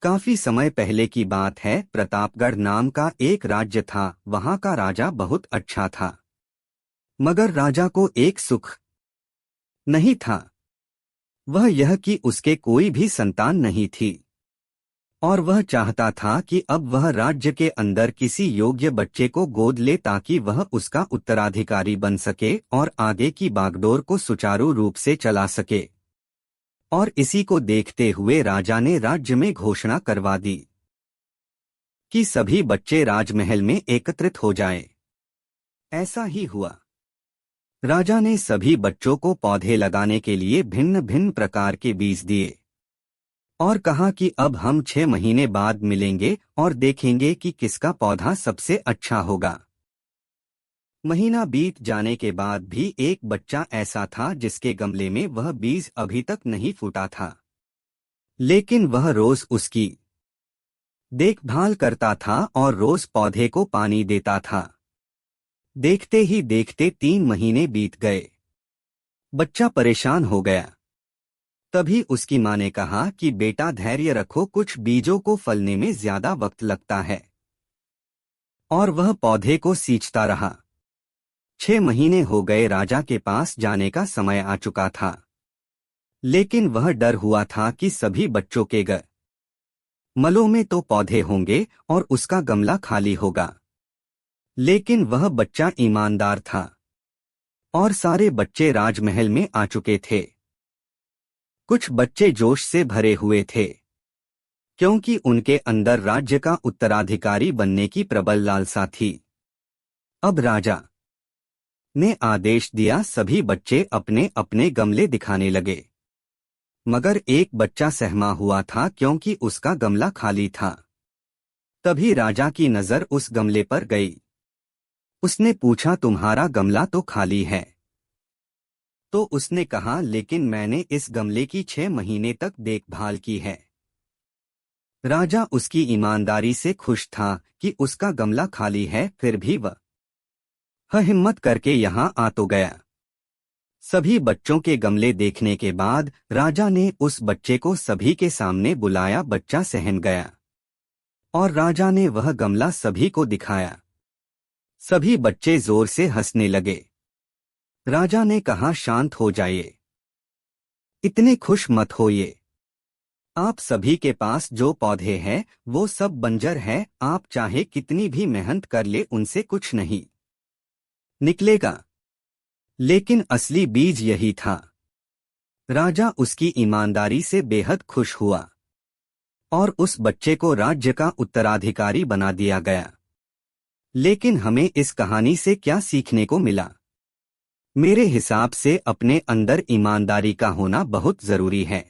काफी समय पहले की बात है। प्रतापगढ़ नाम का एक राज्य था। वहां का राजा बहुत अच्छा था, मगर राजा को एक सुख नहीं था। वह यह कि उसके कोई भी संतान नहीं थी, और वह चाहता था कि अब वह राज्य के अंदर किसी योग्य बच्चे को गोद ले ताकि वह उसका उत्तराधिकारी बन सके और आगे की बागडोर को सुचारू रूप से चला सके। और इसी को देखते हुए राजा ने राज्य में घोषणा करवा दी कि सभी बच्चे राजमहल में एकत्रित हो जाएं। ऐसा ही हुआ। राजा ने सभी बच्चों को पौधे लगाने के लिए भिन्न भिन्न प्रकार के बीज दिए और कहा कि अब हम 6 महीने बाद मिलेंगे और देखेंगे कि किसका पौधा सबसे अच्छा होगा। महीना बीत जाने के बाद भी एक बच्चा ऐसा था जिसके गमले में वह बीज अभी तक नहीं फूटा था, लेकिन वह रोज उसकी देखभाल करता था और रोज पौधे को पानी देता था। देखते ही देखते 3 महीने बीत गए। बच्चा परेशान हो गया। तभी उसकी माँ ने कहा कि बेटा धैर्य रखो, कुछ बीजों को फलने में ज्यादा वक्त लगता है। और वह पौधे को सींचता रहा। 6 महीने हो गए। राजा के पास जाने का समय आ चुका था, लेकिन वह डर हुआ था कि सभी बच्चों के गमलों में तो पौधे होंगे और उसका गमला खाली होगा। लेकिन वह बच्चा ईमानदार था और सारे बच्चे राजमहल में आ चुके थे। कुछ बच्चे जोश से भरे हुए थे, क्योंकि उनके अंदर राज्य का उत्तराधिकारी बनने की प्रबल लालसा थी। अब राजा ने आदेश दिया, सभी बच्चे अपने अपने गमले दिखाने लगे। मगर एक बच्चा सहमा हुआ था क्योंकि उसका गमला खाली था। तभी राजा की नजर उस गमले पर गई। उसने पूछा, तुम्हारा गमला तो खाली है? तो उसने कहा, लेकिन मैंने इस गमले की 6 महीने तक देखभाल की है। राजा उसकी ईमानदारी से खुश था कि उसका गमला खाली है, फिर भी वह हिम्मत करके यहाँ आ तो गया। सभी बच्चों के गमले देखने के बाद राजा ने उस बच्चे को सभी के सामने बुलाया। बच्चा सहम गया और राजा ने वह गमला सभी को दिखाया। सभी बच्चे जोर से हंसने लगे। राजा ने कहा, शांत हो जाइए, इतने खुश मत होइए। आप सभी के पास जो पौधे हैं वो सब बंजर है। आप चाहे कितनी भी मेहनत कर ले, उनसे कुछ नहीं निकलेगा। लेकिन असली बीज यही था। राजा उसकी ईमानदारी से बेहद खुश हुआ और उस बच्चे को राज्य का उत्तराधिकारी बना दिया गया। लेकिन हमें इस कहानी से क्या सीखने को मिला? मेरे हिसाब से अपने अंदर ईमानदारी का होना बहुत जरूरी है।